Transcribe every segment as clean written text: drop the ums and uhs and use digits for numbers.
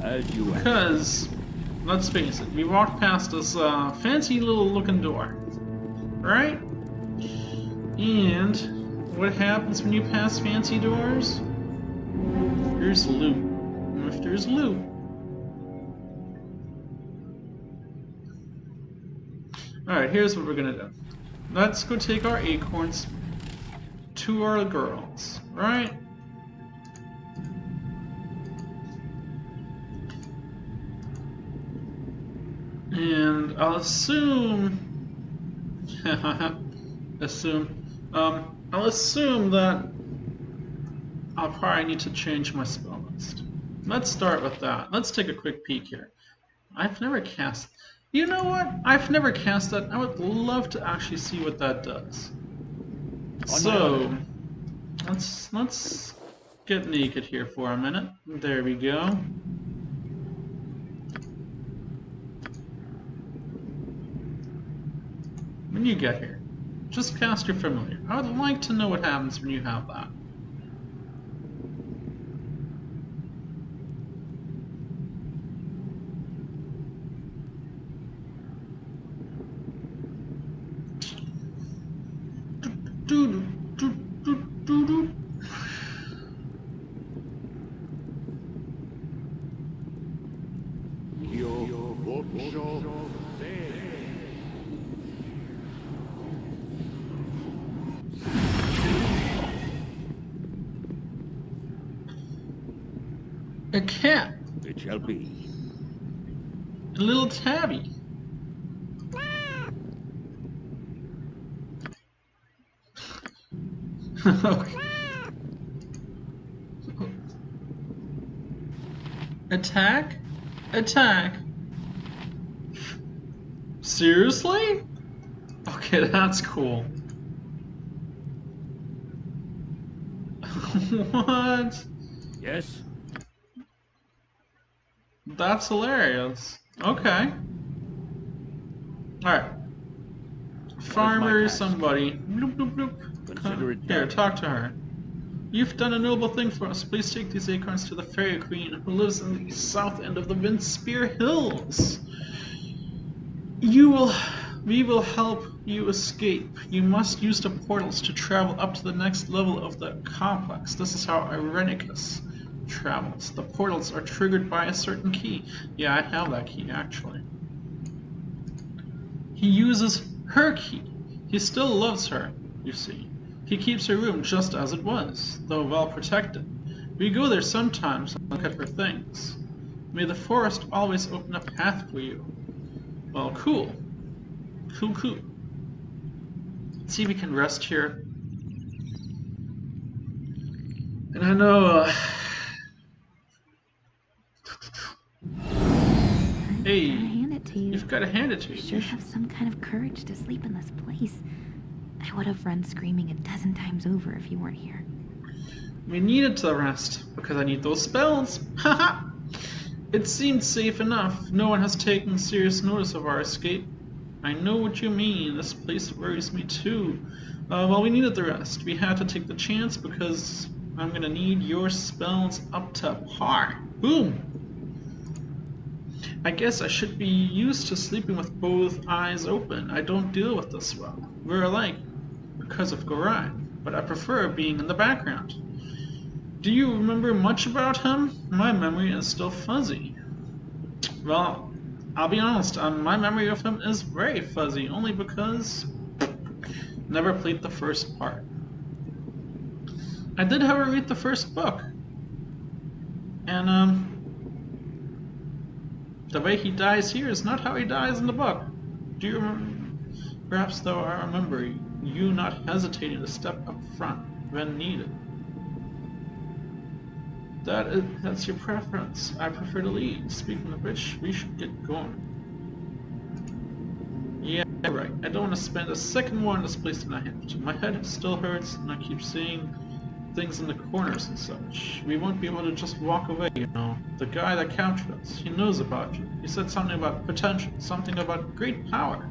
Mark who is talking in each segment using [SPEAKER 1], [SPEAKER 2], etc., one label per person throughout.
[SPEAKER 1] As you wish.
[SPEAKER 2] Because, let's face it, we walked past this fancy little looking door, right? And what happens when you pass fancy doors? There's loot. And if there's loot, alright, here's what we're gonna do. Let's go take our acorns to our girls, right? And I'll assume I'll assume that I'll probably need to change my spell list. Let's start with that. Let's take a quick peek here. I've never cast... You know what? I've never cast that. I would love to actually see what that does. So, let's get naked here for a minute. There we go. When you get here, just cast your familiar. I would like to know what happens when you have that. A cat.
[SPEAKER 1] It shall be.
[SPEAKER 2] A little tabby. Attack? Attack. Seriously? Okay, that's cool. What?
[SPEAKER 1] Yes.
[SPEAKER 2] That's hilarious. Okay. Alright. Farmer somebody. Bloop, bloop, bloop.
[SPEAKER 1] Consider it
[SPEAKER 2] Here,
[SPEAKER 1] done.
[SPEAKER 2] talk to her. You've done a noble thing for us. Please take these acorns to the Fairy Queen, who lives in the south end of the Windspear Hills. We will help you escape. You must use the portals to travel up to the next level of the complex. This is how Irenicus travels. The portals are triggered by a certain key. Yeah, I have that key, actually. He uses her key. He still loves her, you see. He keeps her room just as it was, though well protected. We go there sometimes and look at her things. May the forest always open a path for you. Well, cool. Cool, cool. Let's see if we can rest here. And I know, hey, you've got to hand it to
[SPEAKER 3] You
[SPEAKER 2] you.
[SPEAKER 3] should have some kind of courage to sleep in this place. I would have run screaming 1,000 times over if you weren't here.
[SPEAKER 2] We needed to rest, because I need those spells. Haha! It seemed safe enough. No one has taken serious notice of our escape. I know what you mean. This place worries me too. Well, we needed the rest. We had to take the chance because I'm gonna need your spells up to par. Boom! I guess I should be used to sleeping with both eyes open. I don't deal with this well. We're alike because of Gorai, but I prefer being in the background. Do you remember much about him? My memory is still fuzzy. Well, I'll be honest, my memory of him is very fuzzy, only because never played the first part. I did, however, read the first book, and the way he dies here is not how he dies in the book. Do you remember? Perhaps, though, I remember you not hesitating to step up front when needed. That's your preference. I prefer to lead. Speaking of which, we should get going. Yeah, right. I don't want to spend a second more in this place than I have to. My head still hurts, and I keep seeing things in the corners and such. We won't be able to just walk away, you know. The guy that captured us, he knows about you. He said something about potential, something about great power.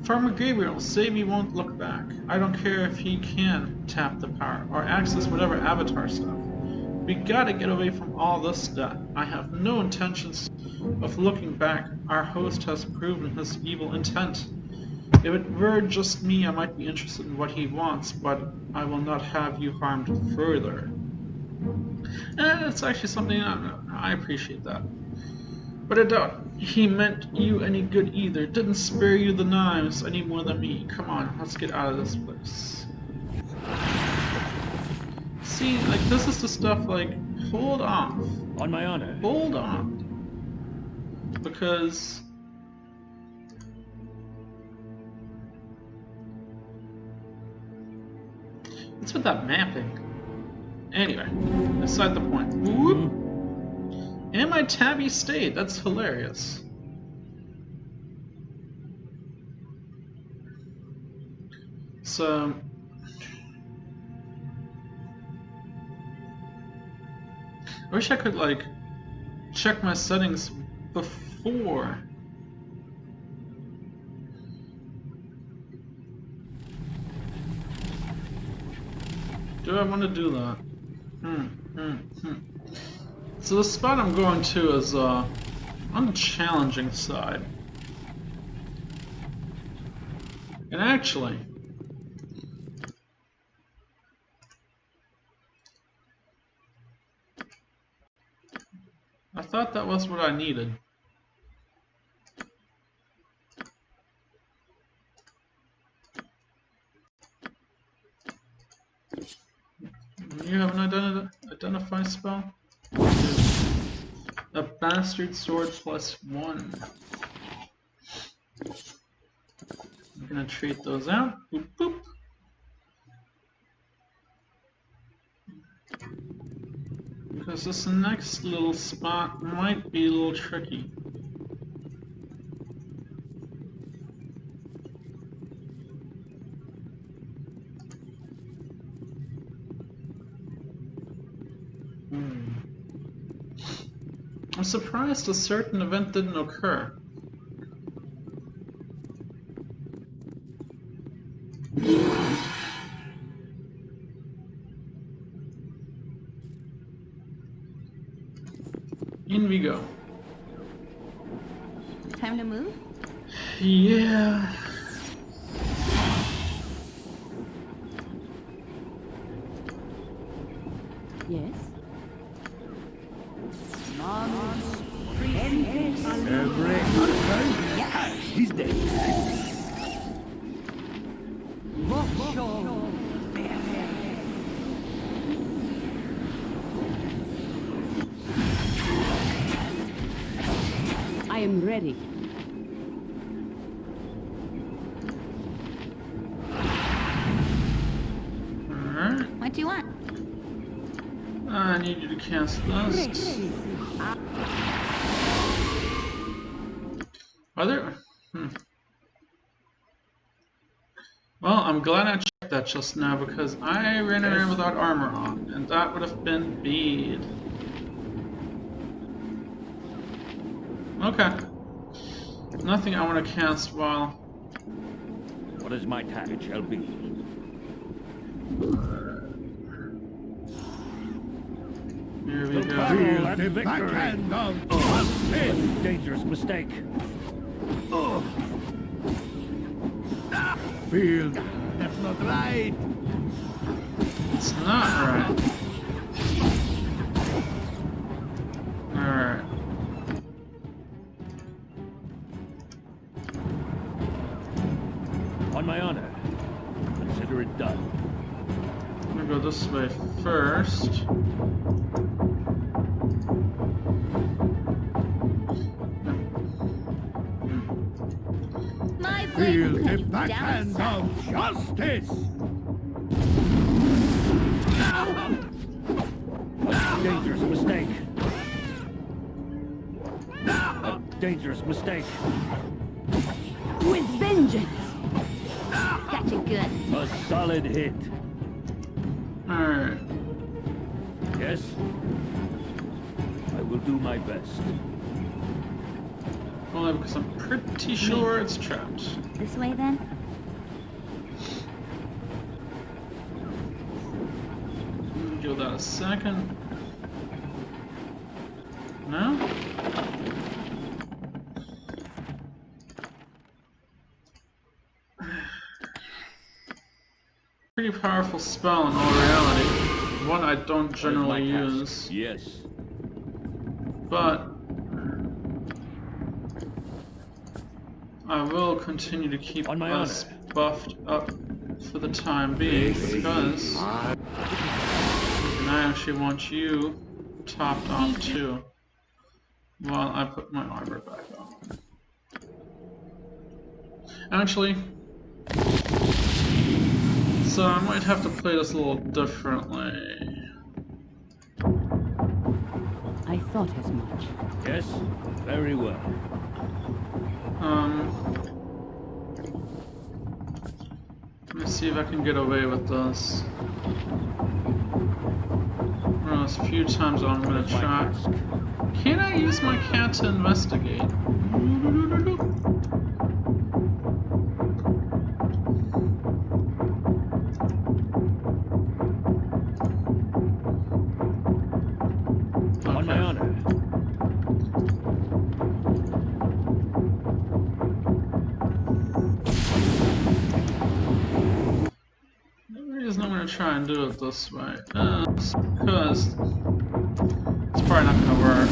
[SPEAKER 2] Farmer Gabriel, say we won't look back. I don't care if he can tap the power, or access whatever avatar stuff. We gotta get away from all this stuff. I have no intentions of looking back. Our host has proven his evil intent. If it were just me, I might be interested in what he wants, but I will not have you harmed further. And it's actually something I appreciate that. But I doubt he meant you any good either. Didn't spare you the knives any more than me. Come on, let's get out of this place. See, like, this is the stuff, like, hold off.
[SPEAKER 1] On my honor.
[SPEAKER 2] Hold on. Because... what's with that mapping? Anyway, beside the point. Whoop! And my tabby stayed. That's hilarious. So... I wish I could, like, check my settings before. Do I want to do that? So the spot I'm going to is on the challenging side. And actually, I thought that was what I needed. You have an identify spell? A bastard sword +1. I'm gonna treat those out. Boop boop. Because this next little spot might be a little tricky. I'm surprised a certain event didn't occur. In we go.
[SPEAKER 3] Time to move?
[SPEAKER 2] Yeah.
[SPEAKER 4] Yes.
[SPEAKER 1] He's dead.
[SPEAKER 4] I am ready.
[SPEAKER 2] Alright.
[SPEAKER 3] What do you want?
[SPEAKER 2] I need you to cast this. Are there? Well, I'm glad I checked that just now because I ran around without armor on, and that would have been bad. Okay. Nothing I want to cast while.
[SPEAKER 1] What is my task shall be?
[SPEAKER 2] Here we go.
[SPEAKER 1] Feel and victory. Oh, dangerous mistake. Oh.
[SPEAKER 5] Feel that's not right.
[SPEAKER 2] It's not right. Alright.
[SPEAKER 1] On my honor. Consider it done.
[SPEAKER 2] I'm gonna go this way first.
[SPEAKER 3] My
[SPEAKER 5] Feel
[SPEAKER 3] blade
[SPEAKER 5] the
[SPEAKER 3] cutting down
[SPEAKER 5] backhand
[SPEAKER 3] south.
[SPEAKER 5] of justice.
[SPEAKER 1] A dangerous mistake. A dangerous mistake.
[SPEAKER 4] With vengeance.
[SPEAKER 3] Gotcha good.
[SPEAKER 1] A solid hit.
[SPEAKER 2] Alright.
[SPEAKER 1] Yes? I will do my best.
[SPEAKER 2] Only because I'm pretty sure it's trapped.
[SPEAKER 3] This way then?
[SPEAKER 2] Give that a second. Pretty powerful spell in all reality. One I don't
[SPEAKER 1] Where's my
[SPEAKER 2] generally
[SPEAKER 1] task?
[SPEAKER 2] use.
[SPEAKER 1] Yes.
[SPEAKER 2] But I will continue to keep
[SPEAKER 1] On my
[SPEAKER 2] us
[SPEAKER 1] honor.
[SPEAKER 2] buffed up for the time being because and I actually want you topped off too while I put my armor back on. Actually, so I might have to play this a little differently.
[SPEAKER 4] I thought as much.
[SPEAKER 1] Yes. Very well.
[SPEAKER 2] Let me see if I can get away with this. Well, it's a few times I'm gonna
[SPEAKER 1] Where's my
[SPEAKER 2] try.
[SPEAKER 1] task?
[SPEAKER 2] Can I use my cat to investigate?
[SPEAKER 1] On my honor.
[SPEAKER 2] The reason I'm gonna try and do it this way is because it's probably not gonna work.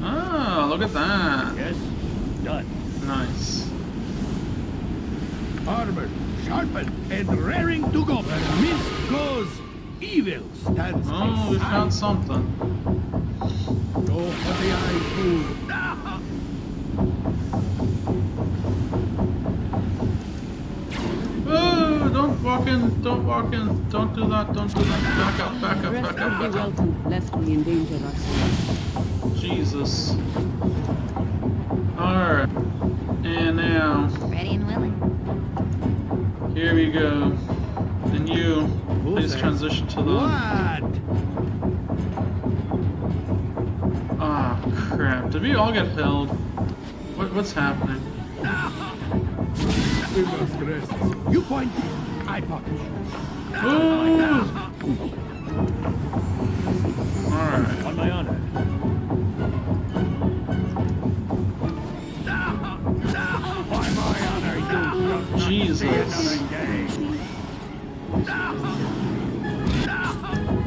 [SPEAKER 2] Oh, look at that.
[SPEAKER 1] Yes. Done.
[SPEAKER 2] Nice.
[SPEAKER 5] Armored, sharpened, and raring to go. Where mince goes, evil stands
[SPEAKER 2] Oh, we found something.
[SPEAKER 5] Go for the eye, fool.
[SPEAKER 2] Oh, don't walk in, don't walk in, don't do that, don't do that. Back up, back up,
[SPEAKER 4] Rest
[SPEAKER 2] back up,
[SPEAKER 4] would be
[SPEAKER 2] back up.
[SPEAKER 4] welcome, lest we endanger ourselves.
[SPEAKER 2] Jesus. Alright. And now,
[SPEAKER 3] Ready and willing.
[SPEAKER 2] here we go. And you, please
[SPEAKER 5] says
[SPEAKER 2] transition to the...
[SPEAKER 5] What?
[SPEAKER 2] Ah, crap. Did we all get held? What's happening?
[SPEAKER 5] We must rest. You point, I punish.
[SPEAKER 2] Ooh! Alright.
[SPEAKER 1] On my honor.
[SPEAKER 5] By my honor, you shall not
[SPEAKER 2] Jesus.
[SPEAKER 5] see another day.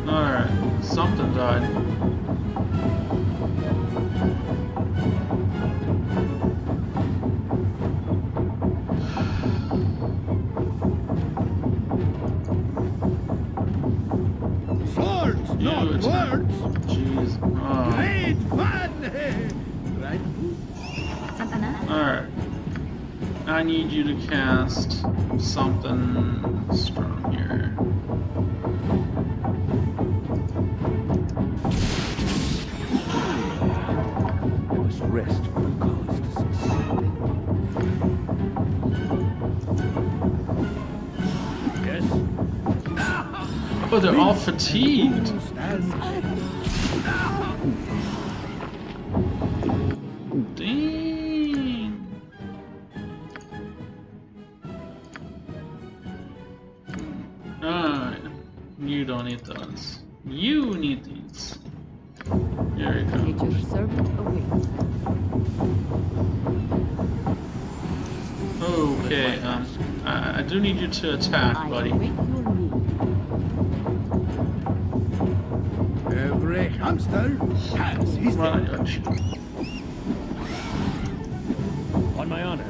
[SPEAKER 2] Alright. Something died.
[SPEAKER 5] Swords,
[SPEAKER 2] You
[SPEAKER 5] not
[SPEAKER 2] attack.
[SPEAKER 5] words.
[SPEAKER 2] Jeez. Oh.
[SPEAKER 5] Great fun. Right?
[SPEAKER 3] Something up?
[SPEAKER 2] Alright. I need you to cast something strong here.
[SPEAKER 1] I must rest for the cause to succeed. Yes.
[SPEAKER 2] Oh, they're all fatigued.
[SPEAKER 5] Stands
[SPEAKER 2] Dang. Alright. You don't need those. You need these. There we go.
[SPEAKER 4] Nature's servant awaits.
[SPEAKER 2] Okay, I do need you to attack,
[SPEAKER 4] I
[SPEAKER 2] buddy.
[SPEAKER 4] await your need.
[SPEAKER 5] every hamster has his day.
[SPEAKER 2] Right.
[SPEAKER 1] On my honor.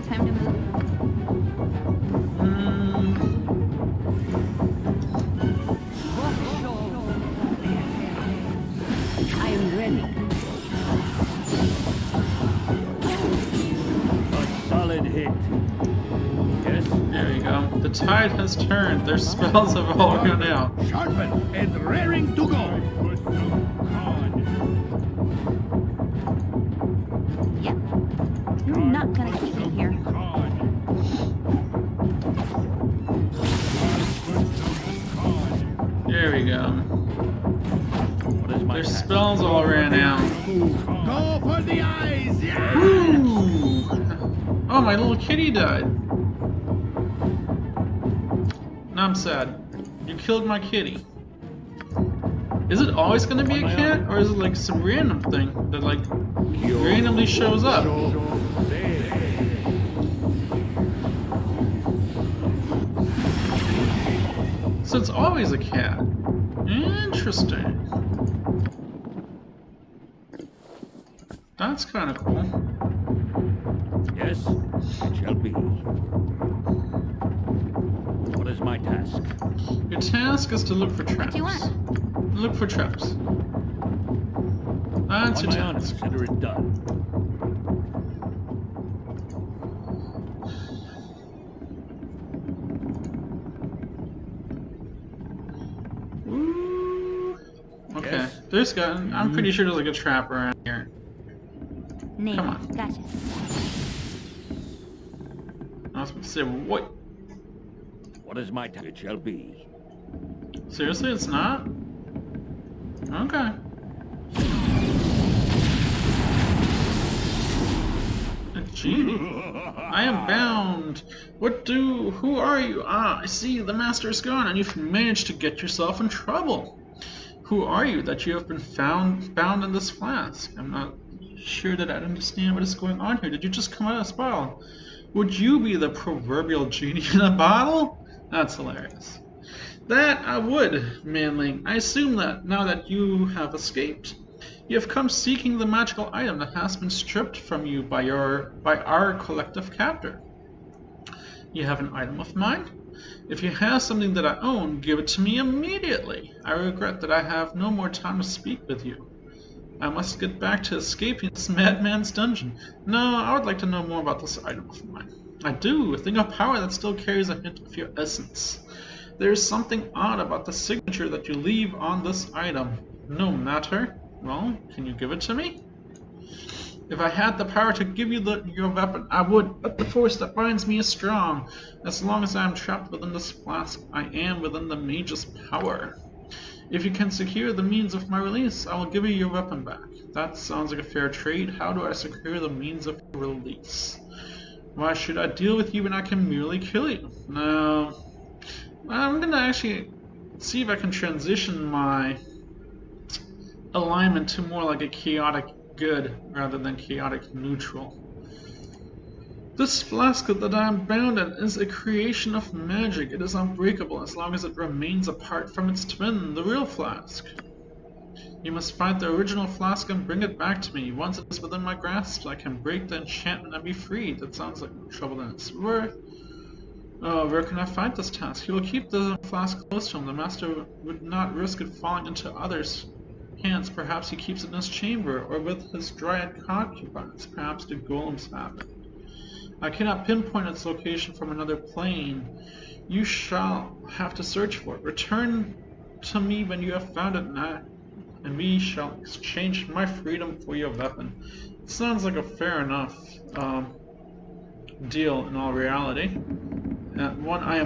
[SPEAKER 3] Time to move.
[SPEAKER 4] I am ready.
[SPEAKER 1] A solid hit. Yes.
[SPEAKER 2] There you go. The tide has turned. Their spells have all gone out.
[SPEAKER 5] Sharpened and raring to go.
[SPEAKER 3] Yep. You're not gonna keep me here.
[SPEAKER 2] There we go.
[SPEAKER 1] What is my
[SPEAKER 2] Their
[SPEAKER 1] task?
[SPEAKER 2] spells all ran out.
[SPEAKER 5] Go for the eyes. Yeah.
[SPEAKER 2] Ooh. Oh, my little kitty died. Now I'm sad. You killed my kitty. Is it always gonna be a cat, or is it like some random thing that like randomly shows up? So it's always a cat. Interesting. That's kind of cool.
[SPEAKER 5] Yes, it shall be. What is my task?
[SPEAKER 2] Your task is to look for traps.
[SPEAKER 3] What do you want?
[SPEAKER 2] Look for traps. That's
[SPEAKER 5] On
[SPEAKER 2] your
[SPEAKER 5] my honor,
[SPEAKER 2] task.
[SPEAKER 5] consider it done.
[SPEAKER 2] Ooh. Okay,
[SPEAKER 5] Yes.
[SPEAKER 2] there's got. I'm pretty sure there's like a trap around here.
[SPEAKER 3] Name.
[SPEAKER 2] Come on.
[SPEAKER 3] Gotcha.
[SPEAKER 2] I was going to say, what?
[SPEAKER 5] What is my task? It shall be.
[SPEAKER 2] Seriously, it's not? Okay. A Djinni. I am bound. Who are you? Ah, I see, the master is gone, and you've managed to get yourself in trouble. Who are you that you have been bound in this flask? I'm not sure that I understand what is going on here. Did you just come out of this bottle? Would you be the proverbial genie in a bottle? That's hilarious. That I would, manling. I assume that now that you have escaped, you have come seeking the magical item that has been stripped from you by our collective captor. You have an item of mine? If you have something that I own, give it to me immediately. I regret that I have no more time to speak with you. I must get back to escaping this madman's dungeon. No, I would like to know more about this item of mine. I do, a thing of power that still carries a hint of your essence. There is something odd about the signature that you leave on this item. No matter. Well, can you give it to me? If I had the power to give you your weapon, I would, but the force that binds me is strong. As long as I am trapped within this flask, I am within the mage's power. If you can secure the means of my release, I will give you your weapon back. That sounds like a fair trade. How do I secure the means of your release? Why should I deal with you when I can merely kill you? No. I'm gonna actually see if I can transition my alignment to more like a chaotic good rather than chaotic neutral. This flask that I am bound in is a creation of magic. It is unbreakable as long as it remains apart from its twin, the real flask. You must find the original flask and bring it back to me. Once it is within my grasp, I can break the enchantment and be freed. That sounds like more trouble than it's worth. Oh, where can I find this task? He will keep the flask close to him. The master would not risk it falling into others' hands. Perhaps he keeps it in his chamber, or with his Dryad concubines. Perhaps the golems have it. I cannot pinpoint its location from another plane. You shall have to search for it. Return to me when you have found it, and we shall exchange my freedom for your weapon. It sounds like a fair enough deal in all reality. One I am